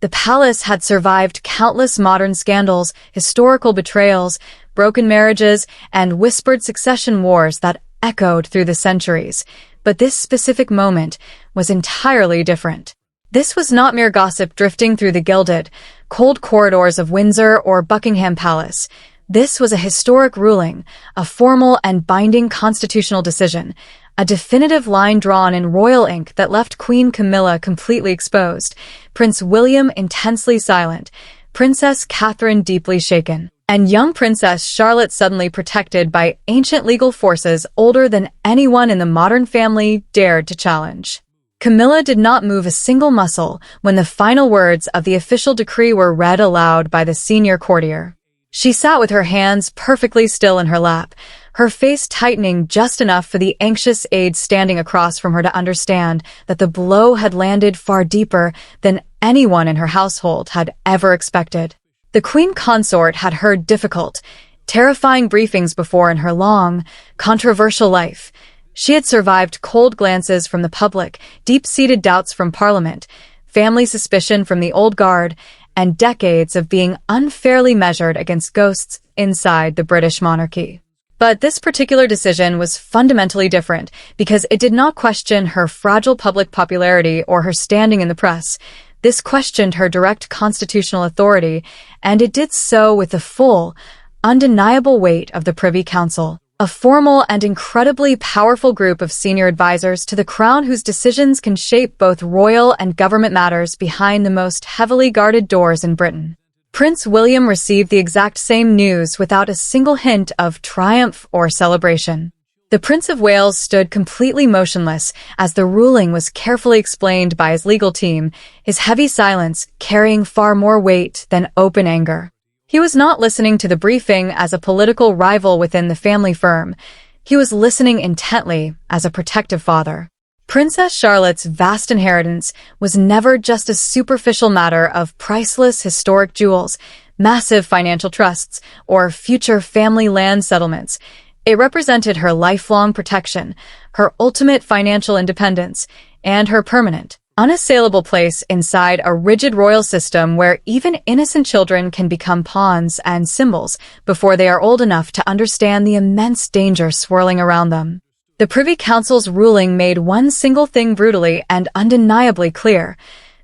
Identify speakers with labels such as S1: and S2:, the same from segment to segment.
S1: The palace had survived countless modern scandals, historical betrayals, broken marriages, and whispered succession wars that echoed through the centuries. But this specific moment was entirely different. This was not mere gossip drifting through the gilded, cold corridors of Windsor or Buckingham Palace. This was a historic ruling, a formal and binding constitutional decision, a definitive line drawn in royal ink that left Queen Camilla completely exposed, Prince William intensely silent, Princess Catherine deeply shaken, and young Princess Charlotte suddenly protected by ancient legal forces older than anyone in the modern family dared to challenge. Camilla did not move a single muscle when the final words of the official decree were read aloud by the senior courtier. She sat with her hands perfectly still in her lap, her face tightening just enough for the anxious aide standing across from her to understand that the blow had landed far deeper than anyone in her household had ever expected. The Queen Consort had heard difficult, terrifying briefings before in her long, controversial life. She had survived cold glances from the public, deep-seated doubts from Parliament, family suspicion from the old guard, and decades of being unfairly measured against ghosts inside the British Monarchy. But this particular decision was fundamentally different because it did not question her fragile public popularity or her standing in the press. This questioned her direct constitutional authority, and it did so with the full, undeniable weight of the Privy Council, a formal and incredibly powerful group of senior advisors to the crown whose decisions can shape both royal and government matters behind the most heavily guarded doors in Britain. Prince William received the exact same news without a single hint of triumph or celebration. The Prince of Wales stood completely motionless as the ruling was carefully explained by his legal team, his heavy silence carrying far more weight than open anger. He was not listening to the briefing as a political rival within the family firm. He was listening intently as a protective father. Princess Charlotte's vast inheritance was never just a superficial matter of priceless historic jewels, massive financial trusts, or future family land settlements. It represented her lifelong protection, her ultimate financial independence, and her permanent, unassailable place inside a rigid royal system where even innocent children can become pawns and symbols before they are old enough to understand the immense danger swirling around them. The Privy Council's ruling made one single thing brutally and undeniably clear.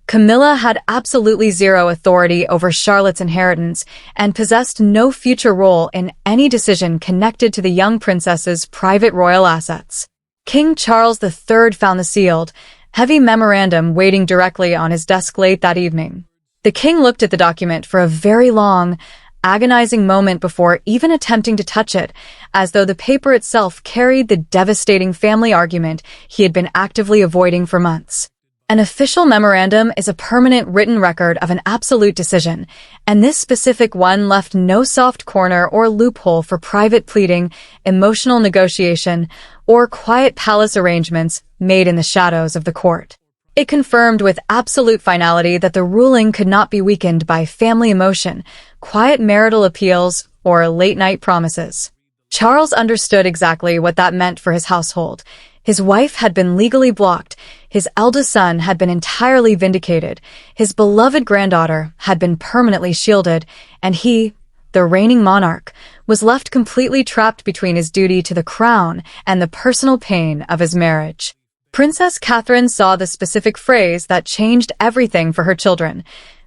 S1: Camilla had absolutely zero authority over Charlotte's inheritance and possessed no future role in any decision connected to the young princess's private royal assets. King Charles III found the sealed, heavy memorandum waiting directly on his desk late that evening. The king looked at the document for a very long, agonizing moment before even attempting to touch it, as though the paper itself carried the devastating family argument he had been actively avoiding for months. An official memorandum is a permanent written record of an absolute decision, and this specific one left no soft corner or loophole for private pleading, emotional negotiation, or quiet palace arrangements made in the shadows of the court. It confirmed with absolute finality that the ruling could not be weakened by family emotion, quiet marital appeals, or late-night promises. Charles understood exactly what that meant for his household. His wife had been legally blocked, his eldest son had been entirely vindicated, his beloved granddaughter had been permanently shielded, and he, the reigning monarch, was left completely trapped between his duty to the crown and the personal pain of his marriage. Princess Catherine saw the specific phrase that changed everything for her children: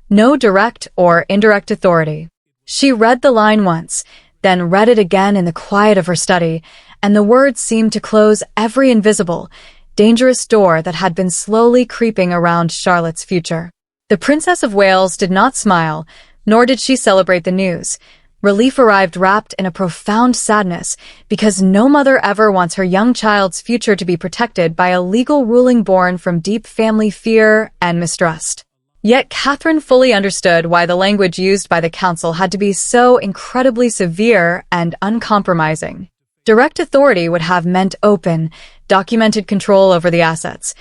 S1: no direct or indirect authority. She read the line once, then read it again in the quiet of her study, and the words seemed to close every invisible, dangerous door that had been slowly creeping around Charlotte's future. The Princess of Wales did not smile, nor did she celebrate the news. Relief arrived wrapped in a profound sadness, because no mother ever wants her young child's future to be protected by a legal ruling born from deep family fear and mistrust. Yet Catherine fully understood why the language used by the council had to be so incredibly severe and uncompromising. Direct authority would have meant open, documented control over the assets.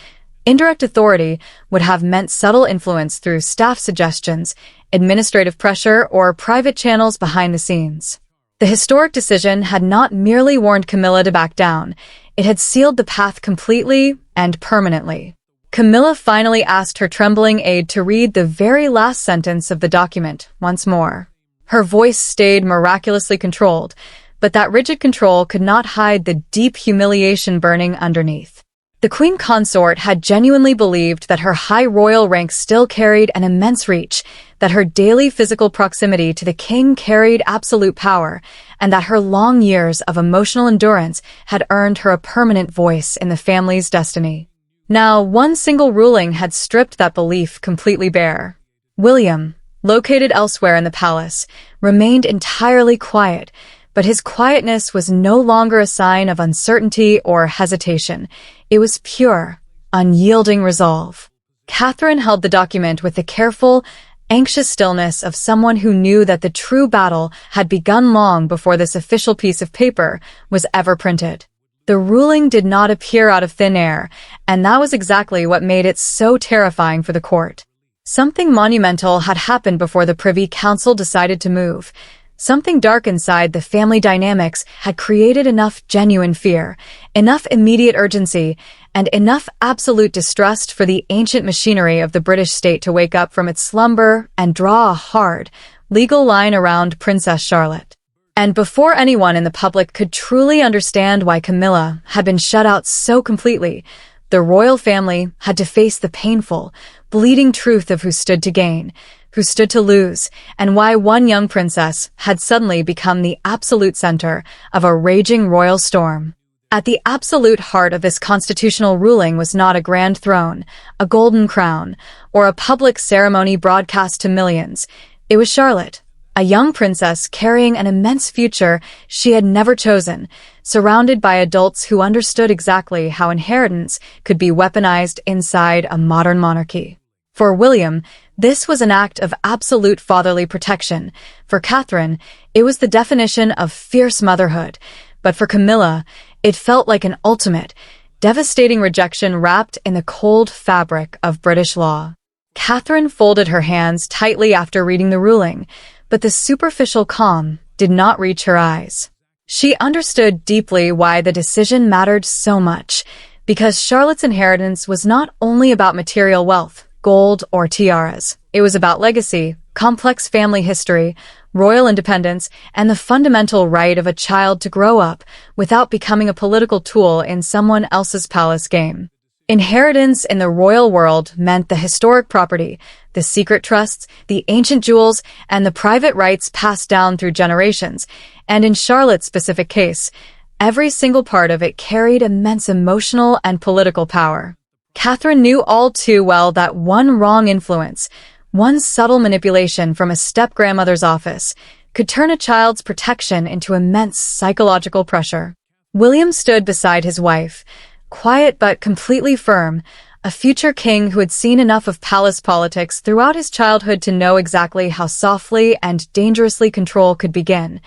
S1: Indirect authority would have meant subtle influence through staff suggestions, administrative pressure, or private channels behind the scenes. The historic decision had not merely warned Camilla to back down, it had sealed the path completely and permanently. Camilla finally asked her trembling aide to read the very last sentence of the document once more. Her voice stayed miraculously controlled, but that rigid control could not hide the deep humiliation burning underneath. The Queen Consort had genuinely believed that her high royal rank still carried an immense reach, that her daily physical proximity to the king carried absolute power, and that her long years of emotional endurance had earned her a permanent voice in the family's destiny. Now, one single ruling had stripped that belief completely bare. William, located elsewhere in the palace, remained entirely quiet, but his quietness was no longer a sign of uncertainty or hesitation. It was pure, unyielding resolve. Catherine held the document with the careful, anxious stillness of someone who knew that the true battle had begun long before this official piece of paper was ever printed. The ruling did not appear out of thin air, and that was exactly what made it so terrifying for the court. Something monumental had happened before the Privy Council decided to move. Something dark inside the family dynamics had created enough genuine fear, enough immediate urgency, and enough absolute distrust for the ancient machinery of the British state to wake up from its slumber and draw a hard, legal line around Princess Charlotte. And before anyone in the public could truly understand why Camilla had been shut out so completely, the royal family had to face the painful, bleeding truth of who stood to gain, who stood to lose, and why one young princess had suddenly become the absolute center of a raging royal storm. At the absolute heart of this constitutional ruling was not a grand throne, a golden crown, or a public ceremony broadcast to millions. It was Charlotte, a young princess carrying an immense future she had never chosen, surrounded by adults who understood exactly how inheritance could be weaponized inside a modern monarchy. For William, this was an act of absolute fatherly protection. For Catherine, it was the definition of fierce motherhood. But for Camilla, it felt like an ultimate, devastating rejection wrapped in the cold fabric of British law. Catherine folded her hands tightly after reading the ruling, but the superficial calm did not reach her eyes. She understood deeply why the decision mattered so much, because Charlotte's inheritance was not only about material wealth, gold, or tiaras. It was about legacy, complex family history, royal independence, and the fundamental right of a child to grow up without becoming a political tool in someone else's palace game. Inheritance in the royal world meant the historic property, the secret trusts, the ancient jewels, and the private rights passed down through generations, and in Charlotte's specific case, every single part of it carried immense emotional and political power. Catherine knew all too well that one wrong influence, one subtle manipulation from a step-grandmother's office, could turn a child's protection into immense psychological pressure. William stood beside his wife, quiet but completely firm, a future king who had seen enough of palace politics throughout his childhood to know exactly how softly and dangerously control could begin.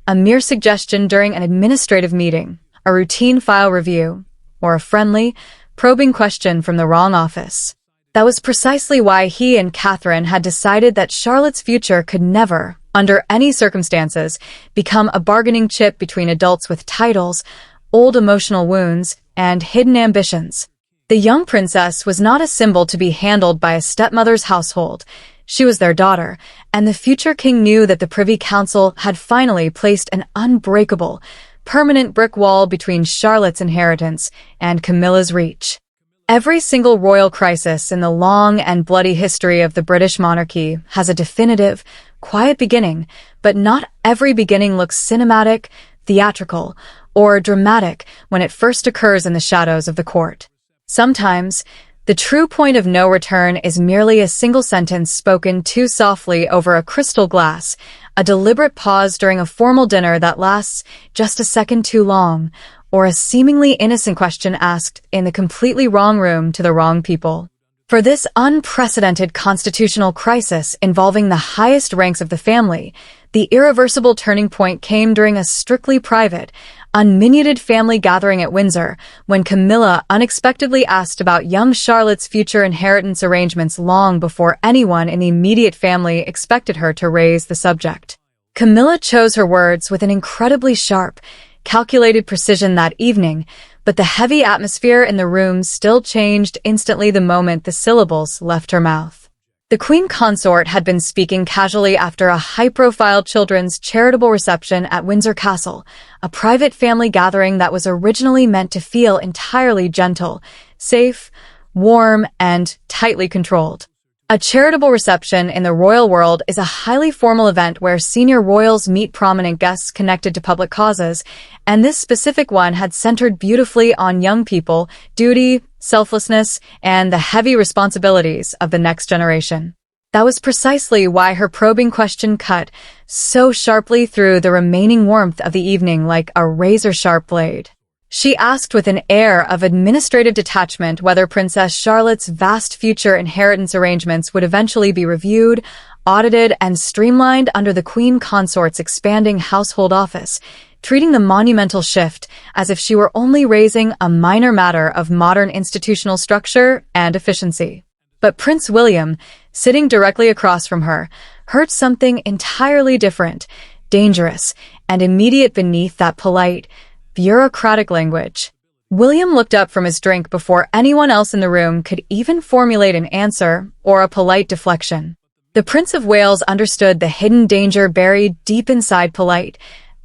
S1: A mere suggestion during an administrative meeting, a routine file review, or a friendly, probing question from the wrong office. That was precisely why he and Catherine had decided that Charlotte's future could never, under any circumstances, become a bargaining chip between adults with titles, old emotional wounds, and hidden ambitions. The young princess was not a symbol to be handled by a stepmother's household. She was their daughter, and the future king knew that the Privy Council had finally placed an unbreakable, permanent brick wall between Charlotte's inheritance and Camilla's reach. Every single royal crisis in the long and bloody history of the British monarchy has a definitive, quiet beginning, but not every beginning looks cinematic, theatrical, or dramatic when it first occurs in the shadows of the court. Sometimes, the true point of no return is merely a single sentence spoken too softly over a crystal glass, a deliberate pause during a formal dinner that lasts just a second too long, or a seemingly innocent question asked in the completely wrong room to the wrong people. For this unprecedented constitutional crisis involving the highest ranks of the family, the irreversible turning point came during a strictly private, unminuted family gathering at Windsor, when Camilla unexpectedly asked about young Charlotte's future inheritance arrangements long before anyone in the immediate family expected her to raise the subject. Camilla chose her words with an incredibly sharp, calculated precision that evening, but the heavy atmosphere in the room still changed instantly the moment the syllables left her mouth. The Queen Consort had been speaking casually after a high-profile children's charitable reception at Windsor Castle, a private family gathering that was originally meant to feel entirely gentle, safe, warm, and tightly controlled. A charitable reception in the royal world is a highly formal event where senior royals meet prominent guests connected to public causes, and this specific one had centered beautifully on young people, duty, selflessness, and the heavy responsibilities of the next generation. That was precisely why her probing question cut so sharply through the remaining warmth of the evening like a razor-sharp blade. She asked with an air of administrative detachment whether Princess Charlotte's vast future inheritance arrangements would eventually be reviewed, audited, and streamlined under the Queen Consort's expanding household office, treating the monumental shift as if she were only raising a minor matter of modern institutional structure and efficiency. But Prince William, sitting directly across from her, heard something entirely different, dangerous, and immediate beneath that polite, bureaucratic language. William looked up from his drink before anyone else in the room could even formulate an answer or a polite deflection. The Prince of Wales understood the hidden danger buried deep inside polite,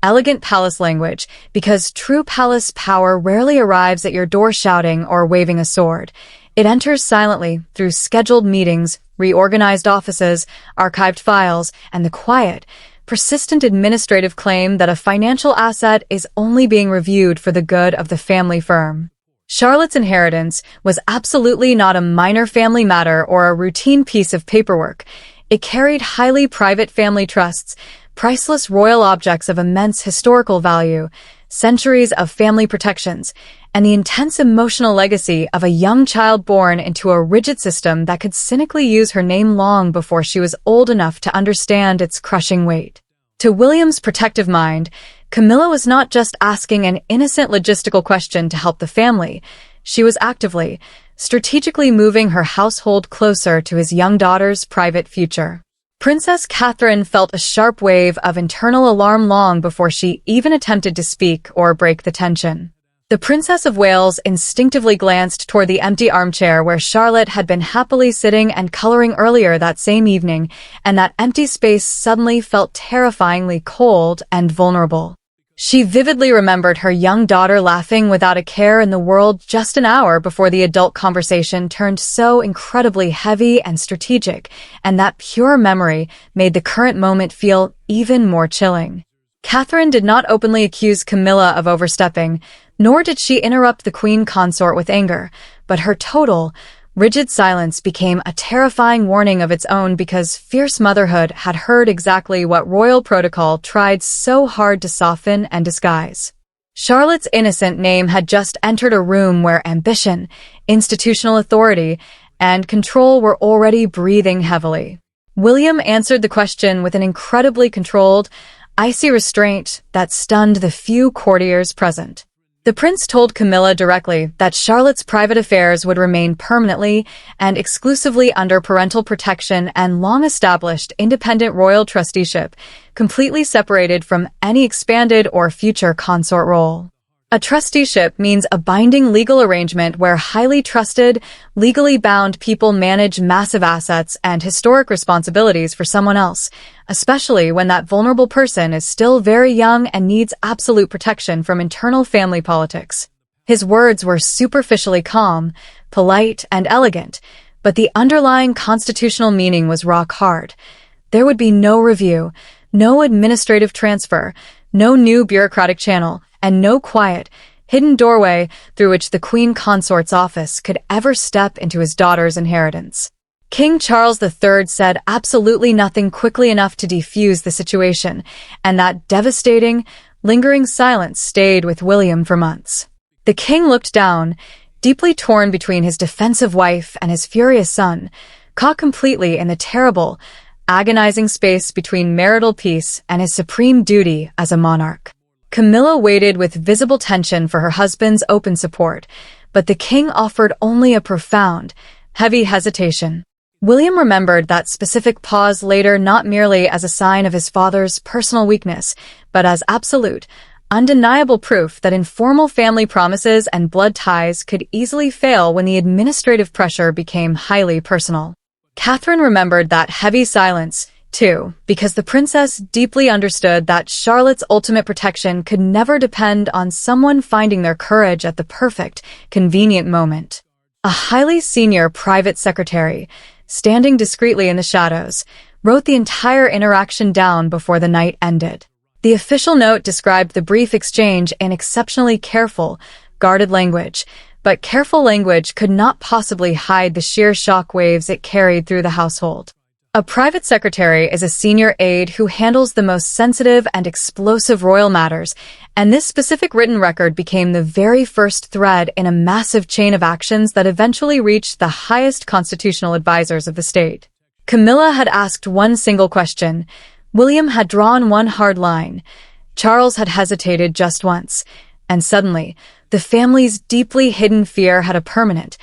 S1: elegant palace language, because true palace power rarely arrives at your door shouting or waving a sword. It enters silently through scheduled meetings, reorganized offices, archived files, and the quiet, persistent administrative claim that a financial asset is only being reviewed for the good of the family firm. Charlotte's inheritance was absolutely not a minor family matter or a routine piece of paperwork. It carried highly private family trusts, priceless royal objects of immense historical value, centuries of family protections, and the intense emotional legacy of a young child born into a rigid system that could cynically use her name long before she was old enough to understand its crushing weight. To William's protective mind, Camilla was not just asking an innocent logistical question to help the family. She was actively, strategically moving her household closer to his young daughter's private future. Princess Catherine felt a sharp wave of internal alarm long before she even attempted to speak or break the tension. The Princess of Wales instinctively glanced toward the empty armchair where Charlotte had been happily sitting and coloring earlier that same evening, and that empty space suddenly felt terrifyingly cold and vulnerable. She vividly remembered her young daughter laughing without a care in the world just an hour before the adult conversation turned so incredibly heavy and strategic, and that pure memory made the current moment feel even more chilling. Catherine did not openly accuse Camilla of overstepping, nor did she interrupt the Queen Consort with anger, but her total, rigid silence became a terrifying warning of its own because fierce motherhood had heard exactly what royal protocol tried so hard to soften and disguise. Charlotte's innocent name had just entered a room where ambition, institutional authority, and control were already breathing heavily. William answered the question with an incredibly controlled, icy restraint that stunned the few courtiers present. The prince told Camilla directly that Charlotte's private affairs would remain permanently and exclusively under parental protection and long-established independent royal trusteeship, completely separated from any expanded or future consort role. A trusteeship means a binding legal arrangement where highly trusted, legally bound people manage massive assets and historic responsibilities for someone else, especially when that vulnerable person is still very young and needs absolute protection from internal family politics. His words were superficially calm, polite, and elegant, but the underlying constitutional meaning was rock hard. There would be no review, no administrative transfer, no new bureaucratic channel, and no quiet, hidden doorway through which the Queen Consort's office could ever step into his daughter's inheritance. King Charles III said absolutely nothing quickly enough to defuse the situation, and that devastating, lingering silence stayed with William for months. The king looked down, deeply torn between his defensive wife and his furious son, caught completely in the terrible, agonizing space between marital peace and his supreme duty as a monarch. Camilla waited with visible tension for her husband's open support, but the king offered only a profound, heavy hesitation. William remembered that specific pause later not merely as a sign of his father's personal weakness, but as absolute, undeniable proof that informal family promises and blood ties could easily fail when the administrative pressure became highly personal. Catherine remembered that heavy silence, too, because the princess deeply understood that Charlotte's ultimate protection could never depend on someone finding their courage at the perfect, convenient moment. A highly senior private secretary, standing discreetly in the shadows, wrote the entire interaction down before the night ended. The official note described the brief exchange in exceptionally careful, guarded language, but careful language could not possibly hide the sheer shock waves it carried through the household. A private secretary is a senior aide who handles the most sensitive and explosive royal matters, and this specific written record became the very first thread in a massive chain of actions that eventually reached the highest constitutional advisors of the state. Camilla had asked one single question. William had drawn one hard line. Charles had hesitated just once. And suddenly, the family's deeply hidden fear had a permanent,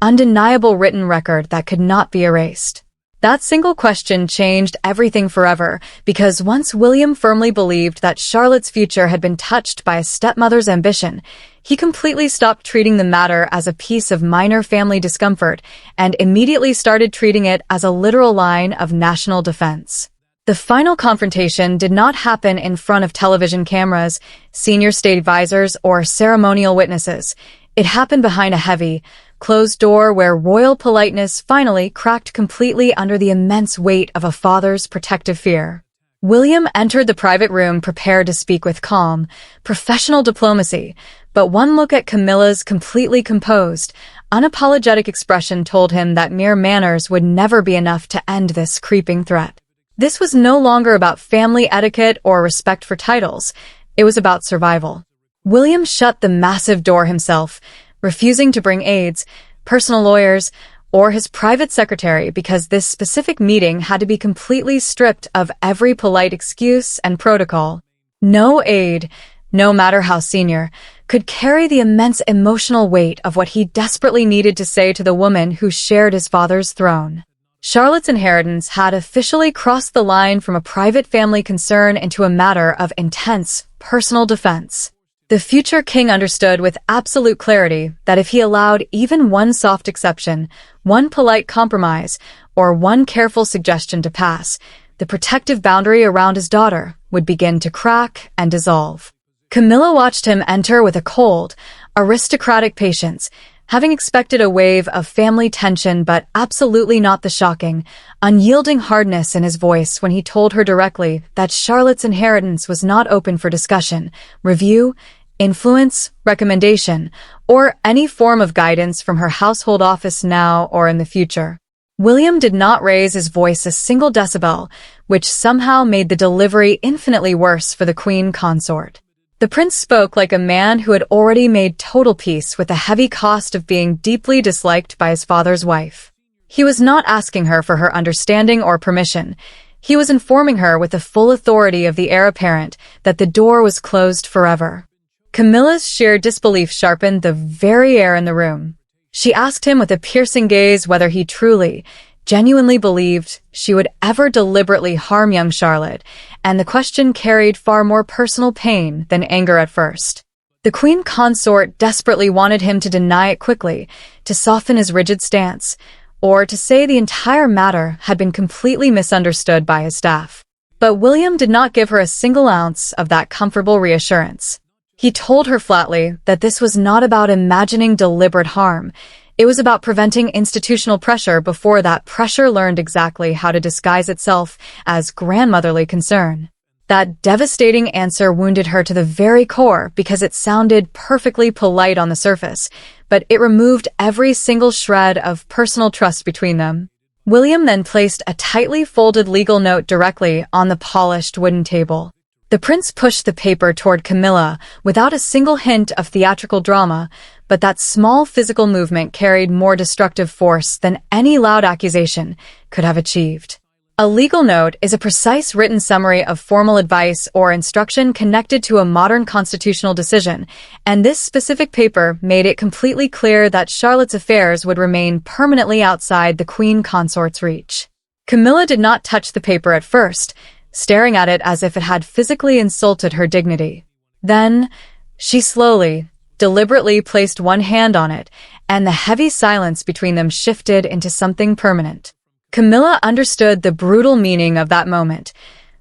S1: undeniable written record that could not be erased. That single question changed everything forever, because once William firmly believed that Charlotte's future had been touched by a stepmother's ambition, he completely stopped treating the matter as a piece of minor family discomfort and immediately started treating it as a literal line of national defense. The final confrontation did not happen in front of television cameras, senior state advisors, or ceremonial witnesses. It happened behind a heavy, closed door where royal politeness finally cracked completely under the immense weight of a father's protective fear. William entered the private room prepared to speak with calm, professional diplomacy, but one look at Camilla's completely composed, unapologetic expression told him that mere manners would never be enough to end this creeping threat. This was no longer about family etiquette or respect for titles. It was about survival. William shut the massive door himself, refusing to bring aides, personal lawyers, or his private secretary because this specific meeting had to be completely stripped of every polite excuse and protocol. No aide, no matter how senior, could carry the immense emotional weight of what he desperately needed to say to the woman who shared his father's throne. Charlotte's inheritance had officially crossed the line from a private family concern into a matter of intense, personal defense. The future king understood with absolute clarity that if he allowed even one soft exception, one polite compromise, or one careful suggestion to pass, the protective boundary around his daughter would begin to crack and dissolve. Camilla watched him enter with a cold, aristocratic patience, having expected a wave of family tension but absolutely not the shocking, unyielding hardness in his voice when he told her directly that Charlotte's inheritance was not open for discussion, review, influence, recommendation, or any form of guidance from her household office now or in the future. William did not raise his voice a single decibel, which somehow made the delivery infinitely worse for the queen consort. The prince spoke like a man who had already made total peace with the heavy cost of being deeply disliked by his father's wife. He was not asking her for her understanding or permission. He was informing her with the full authority of the heir apparent that the door was closed forever. Camilla's sheer disbelief sharpened the very air in the room. She asked him with a piercing gaze whether he truly, genuinely believed she would ever deliberately harm young Charlotte, and the question carried far more personal pain than anger at first. The queen consort desperately wanted him to deny it quickly, to soften his rigid stance, or to say the entire matter had been completely misunderstood by his staff. But William did not give her a single ounce of that comfortable reassurance. He told her flatly that this was not about imagining deliberate harm. It was about preventing institutional pressure before that pressure learned exactly how to disguise itself as grandmotherly concern. That devastating answer wounded her to the very core because it sounded perfectly polite on the surface, but it removed every single shred of personal trust between them. William then placed a tightly folded legal note directly on the polished wooden table. The prince pushed the paper toward Camilla without a single hint of theatrical drama, but that small physical movement carried more destructive force than any loud accusation could have achieved. A legal note is a precise written summary of formal advice or instruction connected to a modern constitutional decision, and this specific paper made it completely clear that Charlotte's affairs would remain permanently outside the queen consort's reach. Camilla did not touch the paper at first, staring at it as if it had physically insulted her dignity. Then, she slowly, deliberately placed one hand on it, and the heavy silence between them shifted into something permanent. Camilla understood the brutal meaning of that moment.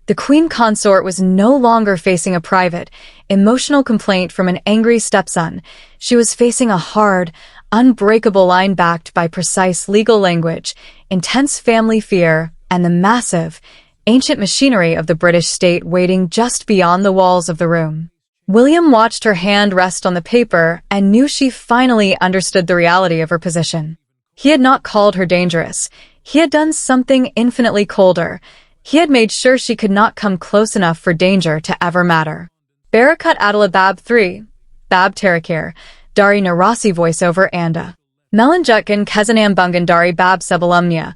S1: The queen consort was no longer facing a private, emotional complaint from an angry stepson. She was facing a hard, unbreakable line backed by precise legal language, intense family fear, and the massive, ancient machinery of the British state waiting just beyond the walls of the room. William watched her hand rest on the paper and knew she finally understood the reality of her position. He had not called her dangerous. He had done something infinitely colder. He had made sure she could not come close enough for danger to ever matter. Barakat Adala Bab 3, Bab Tarakir, Dari Narasi voiceover Anda. Melanjutkan Kezanam Bungan Dari Bab Sebalumnia,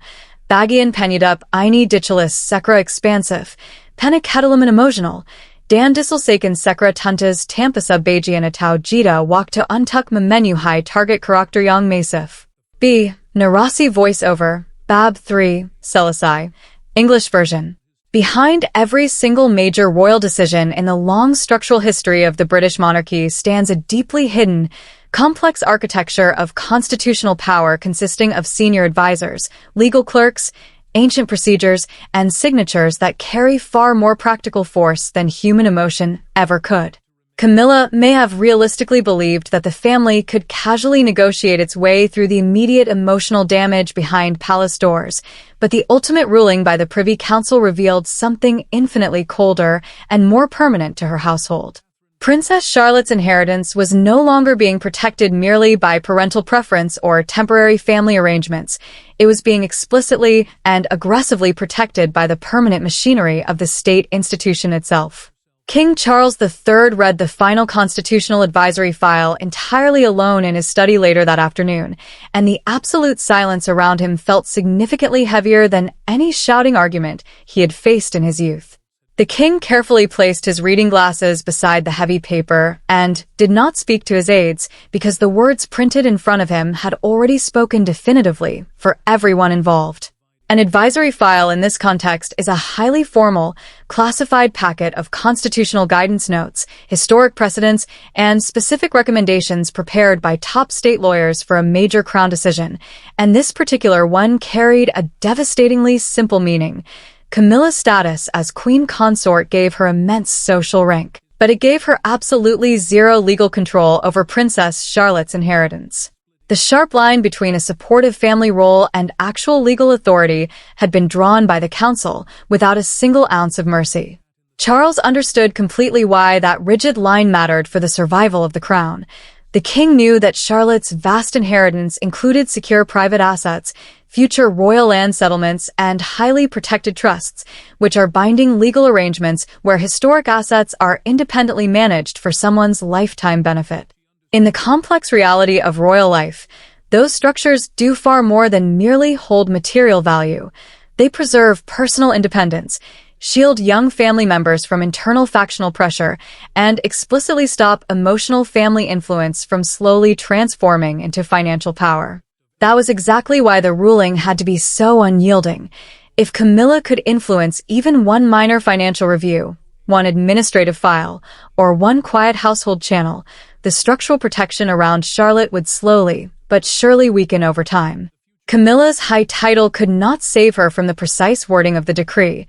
S1: Bagian Penyudup Ini Dichalis Sekra Expansive, Penaketalaman Emotional, Dan Diselsaken Sekra Tuntas Tampasa Bagian Atau Jita Wakta Untuk Menu High Target Karakter Yang Masif. B. Narasi voiceover, Bab 3, Selasai. English version. Behind every single major royal decision in the long structural history of the British monarchy stands a deeply hidden, complex architecture of constitutional power consisting of senior advisors, legal clerks, ancient procedures, and signatures that carry far more practical force than human emotion ever could. Camilla may have realistically believed that the family could casually negotiate its way through the immediate emotional damage behind palace doors, but the ultimate ruling by the Privy Council revealed something infinitely colder and more permanent to her household. Princess Charlotte's inheritance was no longer being protected merely by parental preference or temporary family arrangements. It was being explicitly and aggressively protected by the permanent machinery of the state institution itself. King Charles III read the final constitutional advisory file entirely alone in his study later that afternoon, and the absolute silence around him felt significantly heavier than any shouting argument he had faced in his youth. The king carefully placed his reading glasses beside the heavy paper and did not speak to his aides because the words printed in front of him had already spoken definitively for everyone involved. An advisory file in this context is a highly formal, classified packet of constitutional guidance notes, historic precedents, and specific recommendations prepared by top state lawyers for a major crown decision, and this particular one carried a devastatingly simple meaning. Camilla's status as queen consort gave her immense social rank, but it gave her absolutely zero legal control over Princess Charlotte's inheritance. The sharp line between a supportive family role and actual legal authority had been drawn by the council without a single ounce of mercy. Charles understood completely why that rigid line mattered for the survival of the crown. The king knew that Charlotte's vast inheritance included secure private assets, future royal land settlements, and highly protected trusts, which are binding legal arrangements where historic assets are independently managed for someone's lifetime benefit. In the complex reality of royal life, those structures do far more than merely hold material value. They preserve personal independence, shield young family members from internal factional pressure, and explicitly stop emotional family influence from slowly transforming into financial power. That was exactly why the ruling had to be so unyielding. If Camilla could influence even one minor financial review, one administrative file, or one quiet household channel, the structural protection around Charlotte would slowly, but surely weaken over time. Camilla's high title could not save her from the precise wording of the decree.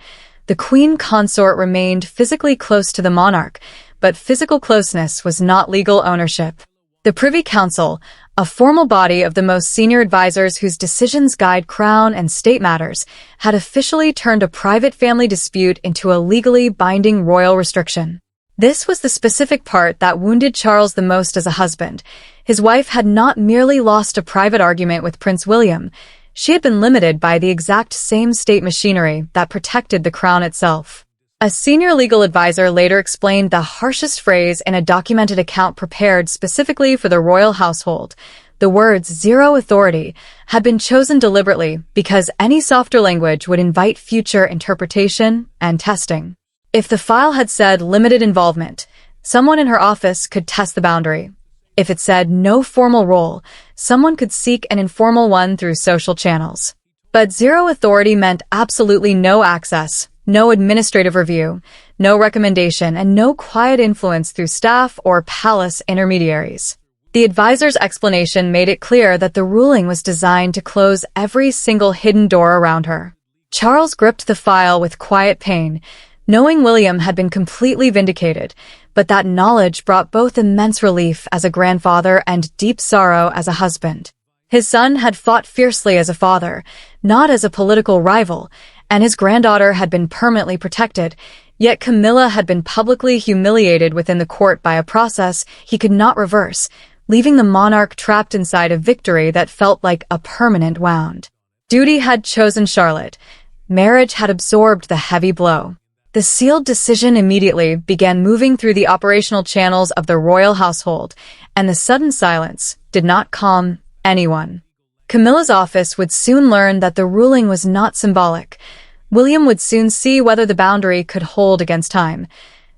S1: The queen consort remained physically close to the monarch, but physical closeness was not legal ownership. The Privy Council, a formal body of the most senior advisors whose decisions guide crown and state matters, had officially turned a private family dispute into a legally binding royal restriction. This was the specific part that wounded Charles the most as a husband. His wife had not merely lost a private argument with Prince William. She had been limited by the exact same state machinery that protected the crown itself. A senior legal advisor later explained the harshest phrase in a documented account prepared specifically for the royal household. The words "zero authority" had been chosen deliberately because any softer language would invite future interpretation and testing. If the file had said limited involvement, someone in her office could test the boundary. If it said no formal role, someone could seek an informal one through social channels. But zero authority meant absolutely no access, No administrative review, no recommendation, and no quiet influence through staff or palace intermediaries. The advisor's explanation made it clear that the ruling was designed to close every single hidden door around her. Charles gripped the file with quiet pain, knowing William had been completely vindicated, but that knowledge brought both immense relief as a grandfather and deep sorrow as a husband. His son had fought fiercely as a father, not as a political rival, and his granddaughter had been permanently protected, yet Camilla had been publicly humiliated within the court by a process he could not reverse, leaving the monarch trapped inside a victory that felt like a permanent wound. Duty had chosen Charlotte. Marriage had absorbed the heavy blow. The sealed decision immediately began moving through the operational channels of the royal household, and the sudden silence did not calm anyone. Camilla's office would soon learn that the ruling was not symbolic. William would soon see whether the boundary could hold against time.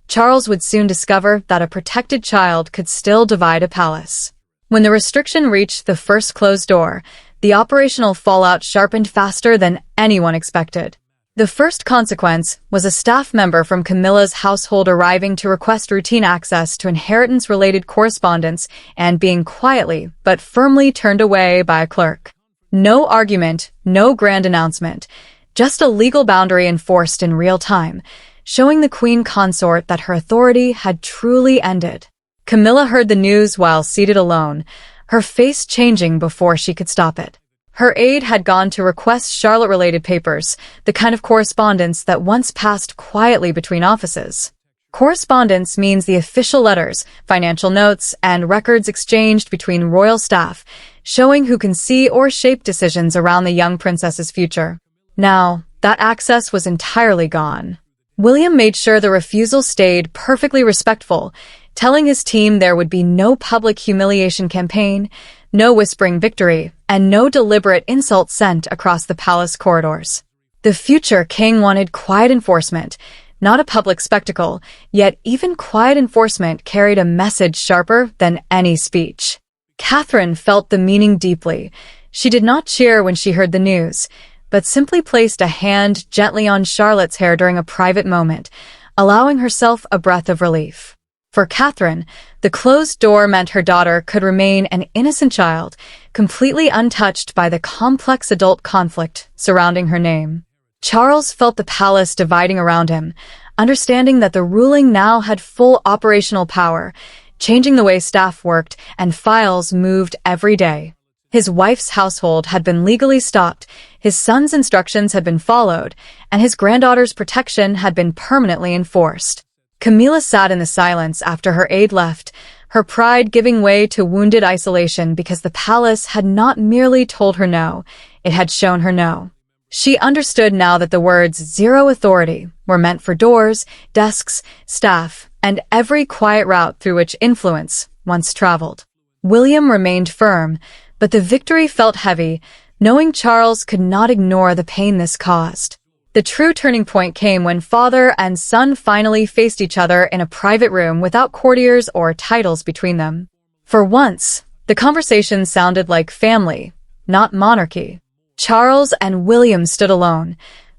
S1: Charles would soon discover that a protected child could still divide a palace. When the restriction reached the first closed door, the operational fallout sharpened faster than anyone expected. The first consequence was a staff member from Camilla's household arriving to request routine access to inheritance-related correspondence and being quietly but firmly turned away by a clerk. No argument, no grand announcement, just a legal boundary enforced in real time, showing the queen consort that her authority had truly ended. Camilla heard the news while seated alone, her face changing before she could stop it. Her aide had gone to request Charlotte-related papers, the kind of correspondence that once passed quietly between offices. Correspondence means the official letters, financial notes, and records exchanged between royal staff, showing who can see or shape decisions around the young princess's future. Now, that access was entirely gone. William made sure the refusal stayed perfectly respectful, telling his team there would be no public humiliation campaign, no whispering victory, and no deliberate insult sent across the palace corridors. The future king wanted quiet enforcement, not a public spectacle, yet even quiet enforcement carried a message sharper than any speech. Catherine felt the meaning deeply. She did not cheer when she heard the news, but simply placed a hand gently on Charlotte's hair during a private moment, allowing herself a breath of relief. For Catherine, the closed door meant her daughter could remain an innocent child, completely untouched by the complex adult conflict surrounding her name. Charles felt the palace dividing around him, understanding that the ruling now had full operational power, changing the way staff worked and files moved every day. His wife's household had been legally stopped, his son's instructions had been followed, and his granddaughter's protection had been permanently enforced. Camilla sat in the silence after her aide left, her pride giving way to wounded isolation because the palace had not merely told her no, it had shown her no. She understood now that the words zero authority were meant for doors, desks, staff, and every quiet route through which influence once traveled. William remained firm, but the victory felt heavy, knowing Charles could not ignore the pain this caused. The true turning point came when father and son finally faced each other in a private room without courtiers or titles between them. For once, the conversation sounded like family, not monarchy. Charles and William stood alone.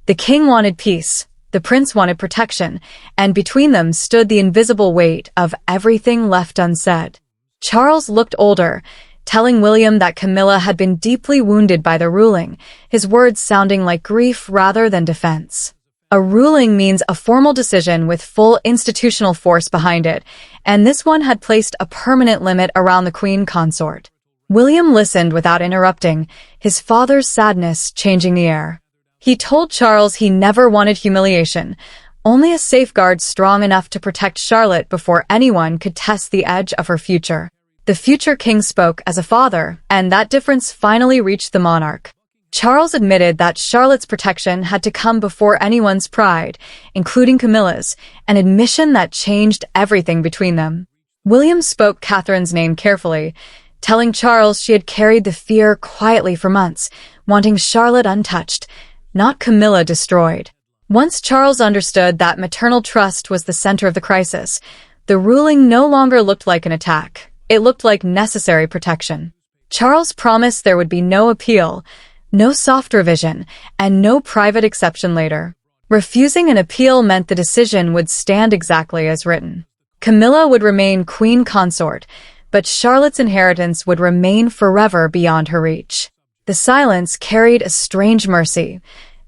S1: The king wanted peace, the prince wanted protection, and between them stood the invisible weight of everything left unsaid. Charles looked older, telling William that Camilla had been deeply wounded by the ruling, his words sounding like grief rather than defense. A ruling means a formal decision with full institutional force behind it, and this one had placed a permanent limit around the queen consort. William listened without interrupting, his father's sadness changing the air. He told Charles he never wanted humiliation, only a safeguard strong enough to protect Charlotte before anyone could test the edge of her future. The future king spoke as a father, and that difference finally reached the monarch. Charles admitted that Charlotte's protection had to come before anyone's pride, including Camilla's, an admission that changed everything between them. William spoke Catherine's name carefully, telling Charles she had carried the fear quietly for months, wanting Charlotte untouched, not Camilla destroyed. Once Charles understood that maternal trust was the center of the crisis, the ruling no longer looked like an attack. It looked like necessary protection. Charles promised there would be no appeal, no soft revision, and no private exception later. Refusing an appeal meant the decision would stand exactly as written. Camilla would remain queen consort, but Charlotte's inheritance would remain forever beyond her reach. The silence carried a strange mercy.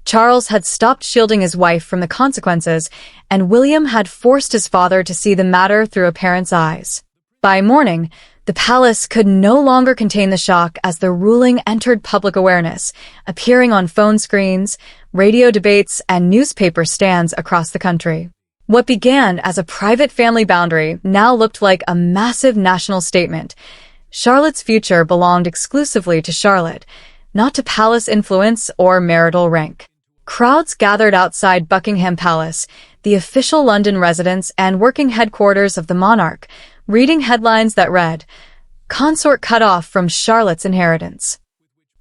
S1: Charles had stopped shielding his wife from the consequences, and William had forced his father to see the matter through a parent's eyes. By morning, the palace could no longer contain the shock as the ruling entered public awareness, appearing on phone screens, radio debates, and newspaper stands across the country. What began as a private family boundary now looked like a massive national statement. Charlotte's future belonged exclusively to Charlotte, not to palace influence or marital rank. Crowds gathered outside Buckingham Palace, the official London residence and working headquarters of the monarch, reading headlines that read, "Consort cut off from Charlotte's inheritance."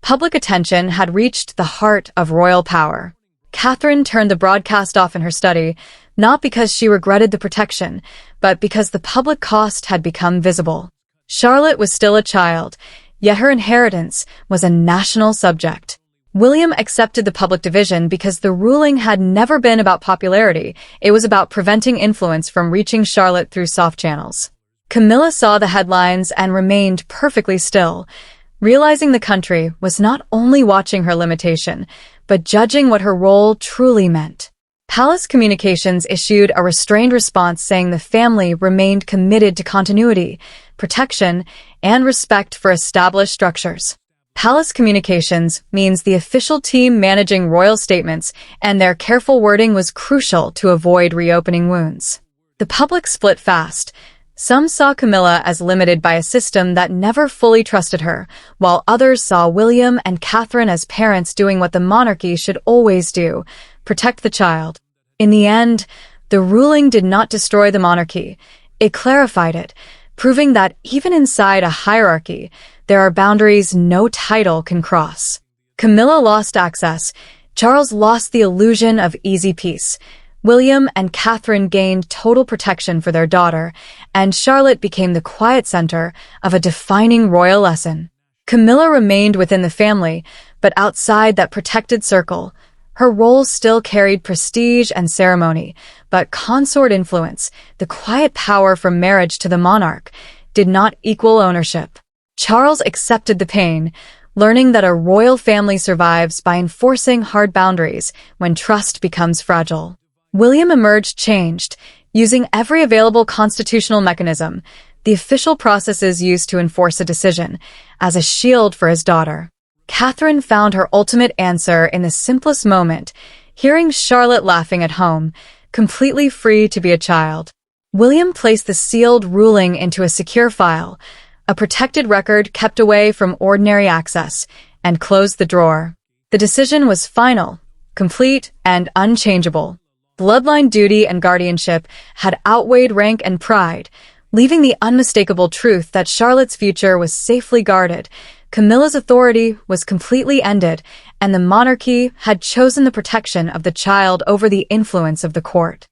S1: Public attention had reached the heart of royal power. Catherine turned the broadcast off in her study, not because she regretted the protection, but because the public cost had become visible. Charlotte was still a child, yet her inheritance was a national subject. William accepted the public division because the ruling had never been about popularity. It was about preventing influence from reaching Charlotte through soft channels. Camilla saw the headlines and remained perfectly still, realizing the country was not only watching her limitation, but judging what her role truly meant. Palace Communications issued a restrained response saying the family remained committed to continuity, protection, and respect for established structures. Palace Communications means the official team managing royal statements, and their careful wording was crucial to avoid reopening wounds. The public split fast. Some saw Camilla as limited by a system that never fully trusted her, while others saw William and Catherine as parents doing what the monarchy should always do, protect the child. In the end, the ruling did not destroy the monarchy. It clarified it, proving that even inside a hierarchy, there are boundaries no title can cross. Camilla lost access. Charles lost the illusion of easy peace. William and Catherine gained total protection for their daughter, and Charlotte became the quiet center of a defining royal lesson. Camilla remained within the family, but outside that protected circle. Her role still carried prestige and ceremony, but consort influence, the quiet power from marriage to the monarch, did not equal ownership. Charles accepted the pain, learning that a royal family survives by enforcing hard boundaries when trust becomes fragile. William emerged changed, using every available constitutional mechanism, the official processes used to enforce a decision, as a shield for his daughter. Catherine found her ultimate answer in the simplest moment, hearing Charlotte laughing at home, completely free to be a child. William placed the sealed ruling into a secure file, a protected record kept away from ordinary access, and closed the drawer. The decision was final, complete, and unchangeable. Bloodline duty and guardianship had outweighed rank and pride, leaving the unmistakable truth that Charlotte's future was safely guarded, Camilla's authority was completely ended, and the monarchy had chosen the protection of the child over the influence of the court.